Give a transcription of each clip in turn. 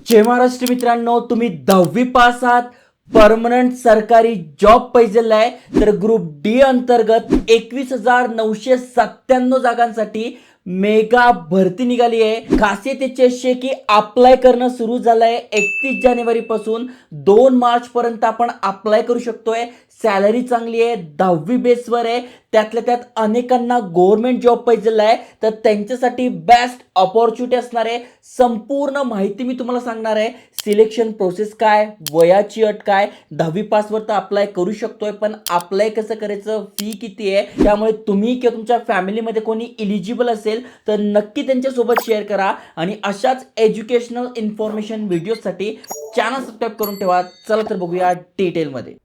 जय महाराष्ट्र मित्रांनो, तुम्ही 10वी पास आहात, परमनंट सरकारी जॉब पाहिजेला आहे तर ग्रुप डी अंतर्गत 21,997 जागांसाठी मेगा भरती निघाली आहे। खासियत याची अशी आहे की अप्लाय करणं सुरू झालंय 31 जानेवारी पासून 2 मार्च पर्यंत आपण अप्लाय करू शकतोय। सॅलरी चांगली आहे, 10वी बेसवर आहे, त्यातल्या त्यात अनेकांना गव्हर्नमेंट जॉब पाहिजेला आहे तर त्यांच्यासाठी बेस्ट अपॉर्च्युनिटी असणार आहे। संपूर्ण माहिती मी तुम्हाला सांगणार आहे। सिलेक्शन प्रोसेस काय, वयाची अट काय, 10वी पासवर तर अप्लाय करू शकतोय, पण अप्लाय कसं करायचं, फी किती आहे, त्यामुळे तुम्ही किंवा तुमच्या फॅमिलीमध्ये कोणी इलिजिबल असेल तर नक्की त्यांच्यासोबत शेअर करा। आणि अशाच एज्युकेशनल इन्फॉर्मेशन व्हिडिओसाठी चॅनल सबस्क्राईब करून ठेवा। चला तर बघूया डिटेलमध्ये।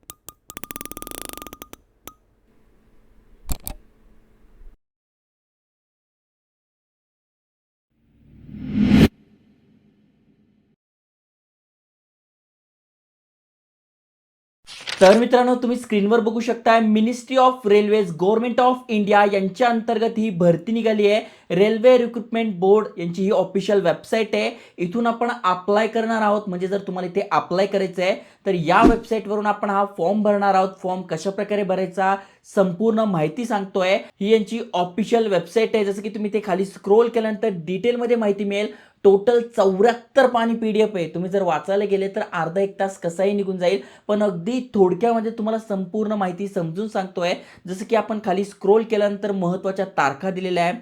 तर मित्रांनो, तुम्ही स्क्रीनवर बघू शकता ministry of railways government of India यांच्या अंतर्गत ही भरती निघाली आहे। रेल्वे रिक्रुटमेंट बोर्ड यांची ही ऑफिशियल वेबसाईट आहे। इथून आपण अप्लाय करणार आहोत। म्हणजे जर तुम्हाला इथे अप्लाय करायचं आहे तर या वेबसाईटवरून आपण हा फॉर्म भरणार आहोत। फॉर्म कशा प्रकारे भरायचा संपूर्ण माहिती सांगतोय। ही यांची ऑफिशियल वेबसाईट आहे। जसं की तुम्ही ते खाली स्क्रोल केल्यानंतर डिटेलमध्ये माहिती मिळेल। टोटल 74 पानी पीडीएफ आहे। तुम्ही जर वाचायला गेले तर अर्धा एक तास कसाही निघून जाईल, पण अगदी थोडक्यामध्ये तुम्हाला संपूर्ण माहिती समजून सांगतोय। जसं की आपण खाली स्क्रोल केल्यानंतर महत्त्वाच्या तारखा दिलेल्या आहे।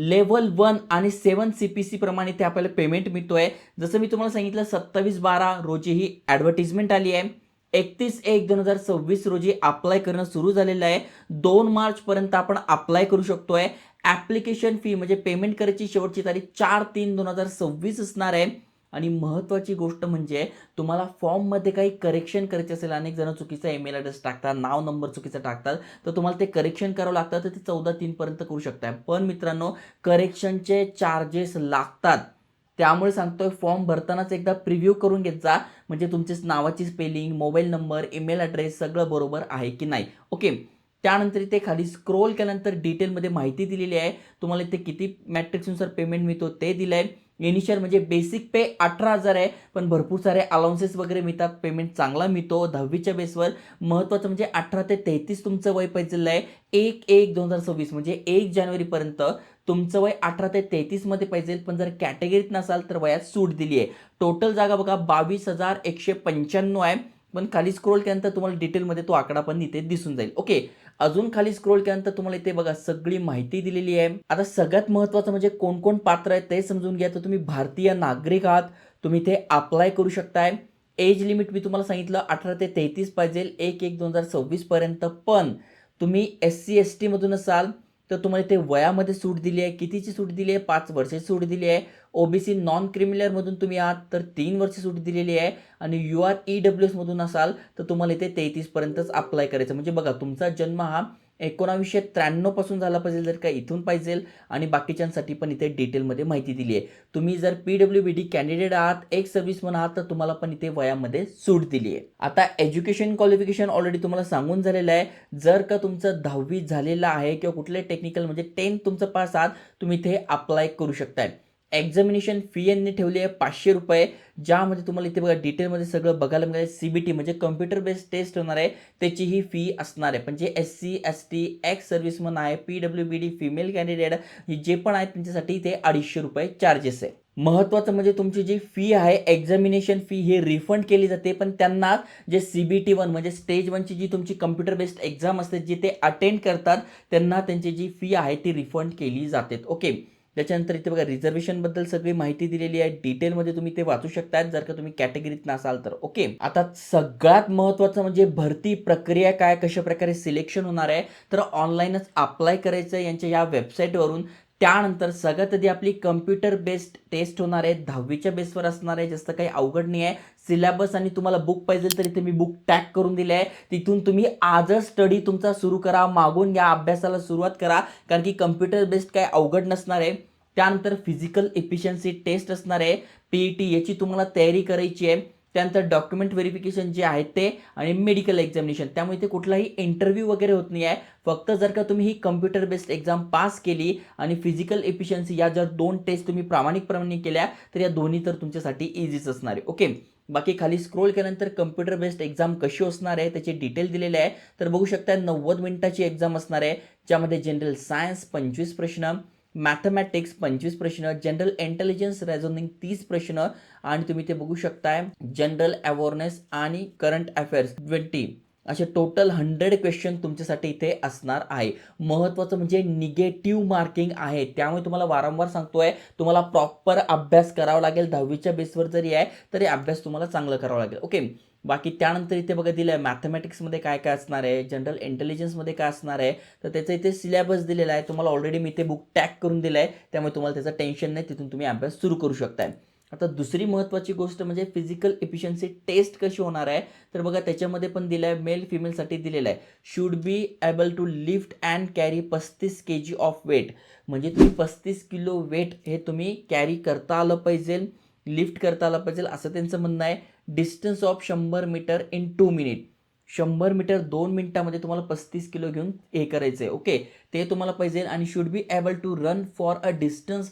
लेव्हल 1 आणि 7 सीपीसी प्रमाणे ते आपल्याला पेमेंट मिळतोय। जसं मी तुम्हाला सांगितलं 27/12 रोजी ही ॲडव्हर्टाइजमेंट आली आहे। 31/1/2026 रोजी अप्लाय करणं सुरू झालेलं आहे। 2 मार्च पर्यंत आपण अप्लाय करू शकतोय। ॲप्लिकेशन फी म्हणजे पेमेंट करायची शेवटची तारीख 4/3/2026 असणार आहे। आणि महत्त्वाची गोष्ट म्हणजे तुम्हाला फॉर्ममध्ये काही करेक्शन करायचे असेल, अनेक जण चुकीचा ईमेल ॲड्रेस टाकतात, नाव नंबर चुकीचा टाकतात, तर तुम्हाला ते करेक्शन करावं लागतं, तर ते 14/3 पर्यंत करू शकता। पण मित्रांनो, करेक्शनचे चार्जेस लागतात। त्यामुळे सांगतोय फॉर्म भरतानाच एकदा प्रिव्ह्यू करून घेत जा, म्हणजे तुमच्या नावाची spelling, mobile number, email address सगळं बरोबर आहे की नाही। ओके, त्यानंतर इथे खाली स्क्रोल केल्यानंतर डिटेलमध्ये माहिती दिलेली आहे। तुम्हाला इथे किती मॅट्रिक्सनुसार पेमेंट मिळतो ते दिलं आहे। इनिशियल म्हणजे बेसिक पे 18,000 आहे, पण भरपूर सारे अलाउन्सेस वगैरे मिळतात, पेमेंट चांगला मिळतो 10वीच्या बेसवर। महत्त्वाचं म्हणजे 18 ते 33 तुमचं वय पाहिजे आहे। 1/1/2026 म्हणजे 1 जानेवारीपर्यंत तुमचं वय 18 ते 33 मध्ये पाहिजे। पण जर कॅटेगरीत नसाल तर वयात सूट दिली आहे। टोटल जागा बघा 22,195 आहे। पण खाली स्क्रोल केल्यानंतर तुम्हाला डिटेलमध्ये तो आकडा पण इथे दिसून जाईल। ओके, अजून खाली स्क्रोल केल्यानंतर तुम्हाला इथे बघा सगळी माहिती दिलेली आहे। आता सगळ्यात महत्त्वाचं म्हणजे कोण कोण पात्र आहे ते समजून घ्या। तर तुम्ही भारतीय नागरिक आहात, तुम्ही इथे अप्लाय करू शकताय। एज लिमिट मी तुम्हाला सांगितलं 18 ते 33 पाहिजे 1/1/2026 पर्यंत। पण तुम्ही SC ST मधून असाल तर तुम्हाला इथे वयामध्ये सूट दिली आहे। कितीची सूट दिली आहे? 5 वर्षाची सूट दिली आहे। ओबीसी नॉन क्रिमिनल मधून तुम्ही आहात तर 3 वर्ष सूट दिलेली आहे। आणि UR EWS मधून असाल तर तुम्हाला इथे 33 पर्यंतच अप्लाय करायचं। म्हणजे बघा, तुमचा जन्म हा 1993 पासून झाला पाहिजे जर का इथून पाहिजे। आणि बाकीच्यांसाठी पण इथे डिटेलमध्ये माहिती दिली आहे। तुम्ही जर PWBD कॅन्डिडेट आहात, एक सर्व्हिसमन आहात, तर तुम्हाला पण इथे वयामध्ये सूट दिली आहे। आता एज्युकेशन क्वालिफिकेशन ऑलरेडी तुम्हाला सांगून झालेलं आहे। जर का तुमचं 10वी झालेलं आहे किंवा कुठले टेक्निकल म्हणजे 10th तुमचं पास आहात, तुम्ही इथे अप्लाय करू शकताय। एक्झामिनेशन फी यांनी ठेवली आहे 500 रुपये, ज्यामध्ये तुम्हाला इथे बघा डिटेलमध्ये सगळं बघायला मिळेल। CBT म्हणजे कम्प्युटर बेस्ड टेस्ट होणार आहे, त्याची ही फी असणार आहे। म्हणजे SC ST एक्स सर्व्हिसमन आहे, PWBD फिमेल कॅन्डिडेट जे पण आहेत त्यांच्यासाठी इथे 250 रुपये चार्जेस आहे। महत्त्वाचं म्हणजे तुमची जी फी आहे एक्झामिनेशन फी ही रिफंड केली जाते, पण त्यांना जे CBT 1 म्हणजे स्टेज 1ची जी तुमची कम्प्युटर बेस्ड एक्झाम असते जी ते अटेंड करतात त्यांना त्यांची जी फी आहे ती रिफंड केली जाते। ओके, त्याच्यानंतर इथे बघा रिझर्वेशन बद्दल सगळी माहिती दिलेली आहे। डिटेलमध्ये तुम्ही ते वाचू शकता जर का तुम्ही कॅटेगरीत नसाल तर। ओके, आता सगळ्यात महत्त्वाचं म्हणजे भरती प्रक्रिया काय, कशा प्रकारे सिलेक्शन होणार आहे, तर ऑनलाईनच अप्लाय करायचं यांच्या या वेबसाईटवरून। त्यानंतर सगळ्यात आधी आपली कम्प्युटर बेस्ड टेस्ट होणार आहे, 10वीच्या बेसवर असणार आहे, जास्त काही अवघड नाही आहे। सिलेबस आणि तुम्हाला बुक पाहिजे तर इथे मी बुक टॅग करून दिले आहे, तिथून तुम्ही आजच स्टडी तुमचा सुरू करा, मागून या अभ्यासाला सुरुवात करा, कारण की कम्प्युटर बेस्ड काय अवघड नसणार आहे। त्यानंतर फिजिकल एफिशियन्सी टेस्ट असणार आहे, PET याची तुम्हाला तयारी करायची आहे। त्यानंतर डॉक्युमेंट व्हेरिफिकेशन जे आहे ते आणि मेडिकल एक्झामिनेशन. त्यामुळे इथे कुठलाही इंटरव्ह्यू वगैरे होत नाही आहे. फक्त जर का तुम्ही ही कम्प्युटर बेस्ड एक्झाम पास केली आणि फिजिकल एफिशियन्सी या जर 2 टेस्ट तुम्ही प्रामाणिकपणे केल्या तर या दोन्ही तर तुमच्यासाठी इझीच असणार आहे. ओके. बाकी खाली स्क्रोल केल्यानंतर कम्प्युटर बेस्ड एक्झाम कशी असणार आहे त्याचे डिटेल दिलेले आहे. तर बघू शकता 90 मिनिटाची एक्झाम असणार आहे, ज्यामध्ये जनरल सायन्स 25 प्रश्न, मॅथमॅटिक्स 25 प्रश्न, जनरल इंटेलिजन्स रेझोनिंग 30 प्रश्न आणि तुम्ही ते बघू शकताय जनरल अवेअरनेस आणि करंट अफेअर्स 20 असे टोटल 100 क्वेश्चन तुमच्यासाठी इथे असणार आहे. महत्त्वाचं म्हणजे निगेटिव्ह मार्किंग आहे, त्यामुळे तुम्हाला वारंवार सांगतोय तुम्हाला प्रॉपर अभ्यास करावा लागेल. 10वीच्या बेसवर जरी आहे तरी अभ्यास तुम्हाला चांगला करावा लागेल. ओके. बाकी त्यानंतर इथे बघा दिलं आहे मॅथमॅटिक्समध्ये काय काय असणार आहे, जनरल इंटेलिजन्समध्ये काय असणार आहे, तर त्याचं इथे सिलेबस दिलेला आहे. तुम्हाला ऑलरेडी मी ते बुक टॅग करून दिलं आहे, त्यामुळे तुम्हाला त्याचं टेन्शन नाही, तिथून तुम्ही अभ्यास सुरू करू शकताय. आता दुसरी महत्त्वाची गोष्ट म्हणजे फिजिकल एफिशियन्सी टेस्ट कशी होणार आहे, तर बघा त्याच्यामध्ये पण दिलं आहे मेल फिमेलसाठी दिलेलं आहे. Should be able to lift and carry 35 kg of weight. म्हणजे तुम्ही 35 किलो वेट हे तुम्ही कॅरी करता आलं पाहिजे, लिफ्ट करता आलं पाहिजे असं त्यांचं म्हणणं आहे. Distance of 100 meter in 2 minute. 100 meter 2 मिनिटामध्ये तुम्हाला 35 किलो घेऊन हे करायचं आहे. ओके. ते तुम्हाला पाहिजे. आणि should be able to run for a distance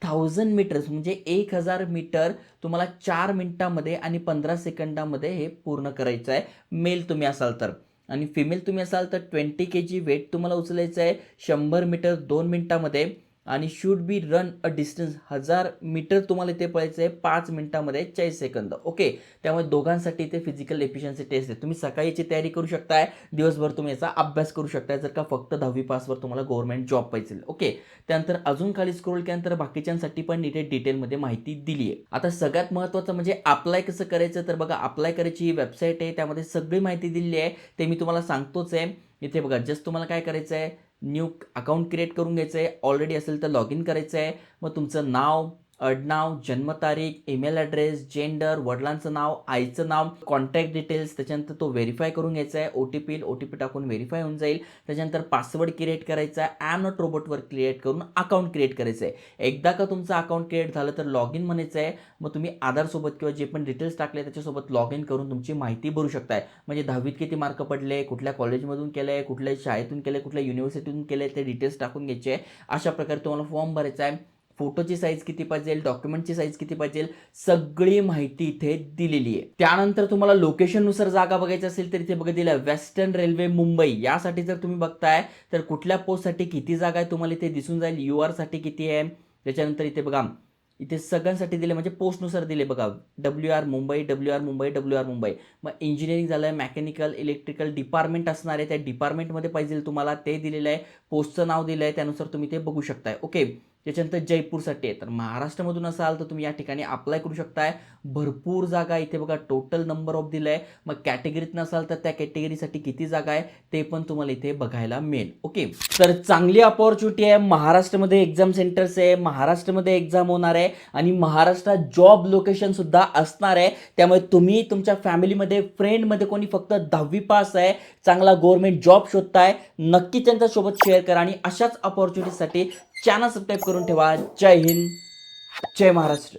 1000 meters म्हणजे 1000 मीटर तुम्हाला 4 मिनिटामध्ये आणि 15 सेकंदामध्ये हे पूर्ण करायचं आहे, मेल तुम्ही असाल तर. आणि फिमेल तुम्ही असाल तर 20 kg वेट तुम्हाला उचलायचं आहे 100 मीटर 2 मिनिटामध्ये आणि should be run a distance 1000 meter तुम्हाला इथे पळायचं आहे 5 मिनिटामध्ये 40 सेकंद. ओके. त्यामुळे दोघांसाठी इथे फिजिकल एफिशियन्सी टेस्ट आहे. तुम्ही सकाळीची तयारी करू शकताय, दिवसभर तुम्ही याचा अभ्यास करू शकताय जर का फक्त 10वी पासवर तुम्हाला गव्हर्नमेंट जॉब पाहिजे. ओके. त्यानंतर अजून खाली स्क्रोल केल्यानंतर बाकीच्यांसाठी पण इथे डिटेलमध्ये माहिती दिली आहे. आता सगळ्यात महत्त्वाचं म्हणजे अप्लाय कसं करायचं, तर बघा अप्लाय करायची ही वेबसाईट आहे, त्यामध्ये सगळी माहिती दिलेली आहे, ते मी तुम्हाला सांगतोच आहे. इथे बघा जस्ट तुम्हाला काय करायचं आहे, न्यू अकाउंट क्रिएट करून घ्यायचं आहे. ऑलरेडी असेल तर लॉग इन करायचं आहे. मग तुमचं नाव, आडनाव, जन्मतारीख, ईमेल ॲड्रेस, जेंडर, वडिलांचं नाव, आईचं नाव, कॉन्टॅक्ट डिटेल्स, त्याच्यानंतर तो व्हेरीफाय करून घ्यायचा आहे. OTP टाकून व्हेरीफाय होऊन जाईल. त्याच्यानंतर पासवर्ड क्रिएट करायचा आहे. ॲम नॉट रोबोटवर क्रिएट करून अकाउंट क्रिएट करायचं आहे. एकदा का तुमचं अकाउंट क्रिएट झालं तर लॉग इन म्हणायचं आहे. मग तुम्ही आधारसोबत किंवा जे पण डिटेल्स टाकले त्याच्यासोबत लॉग इन करून तुमची माहिती भरू शकताय. म्हणजे 10वीत किती मार्क पडले, कुठल्या कॉलेजमधून केलं आहे, कुठल्या शाळेतून केलं आहे, कुठल्या युनिव्हर्सिटीतून केलं आहे, ते डिटेल्स टाकून घ्यायचे आहे. अशा प्रकारे तुम्हाला फॉर्म भरायचा आहे. फोटोची साईज किती पाहिजे, डॉक्युमेंटची साईज किती पाहिजे, सगळी माहिती इथे दिलेली आहे. त्यानंतर तुम्हाला लोकेशननुसार जागा बघायची असेल तर इथे बघा दिलं वेस्टर्न रेल्वे मुंबई. यासाठी जर तुम्ही बघताय तर कुठल्या पोस्टसाठी किती जागा आहे तुम्हाला इथे दिसून जाईल. UR साठी किती आहे, त्याच्यानंतर इथे बघा इथे सगळ्यांसाठी दिले म्हणजे पोस्टनुसार दिले बघा. WR Mumbai, WR Mumbai, WR Mumbai. मग इंजिनिअरिंग झालं आहे, मेकॅनिकल इलेक्ट्रिकल डिपार्टमेंट असणार आहे, त्या डिपार्टमेंटमध्ये पाहिजे तुम्हाला ते दिलेलं आहे. पोस्टचं नाव दिलं आहे, त्यानुसार तुम्ही ते बघू शकताय. ओके. त्याच्यानंतर जयपूरसाठी आहे, तर महाराष्ट्रामधून असाल तर तुम्ही या ठिकाणी अप्लाय करू शकताय. भरपूर जागा इथे बघा टोटल नंबर ऑफ दिलं आहे. मग कॅटेगरीत नसाल तर त्या कॅटेगरीसाठी किती जागा आहे ते पण तुम्हाला इथे बघायला मिळेल. ओके. तर चांगली अपॉर्च्युनिटी आहे. महाराष्ट्रामध्ये एक्झाम सेंटर्स आहे, महाराष्ट्रामध्ये एक्झाम होणार आहे आणि महाराष्ट्रात जॉब लोकेशन सुद्धा असणार आहे. त्यामुळे तुम्ही तुमच्या फॅमिलीमध्ये फ्रेंडमध्ये कोणी फक्त 10वी पास आहे, चांगला गव्हर्नमेंट जॉब शोधताय, नक्की त्यांच्यासोबत शेअर करा आणि अशाच अपॉर्च्युनिटीसाठी चॅनल सबस्क्राईब करून ठेवा. जय हिंद, जय महाराष्ट्र.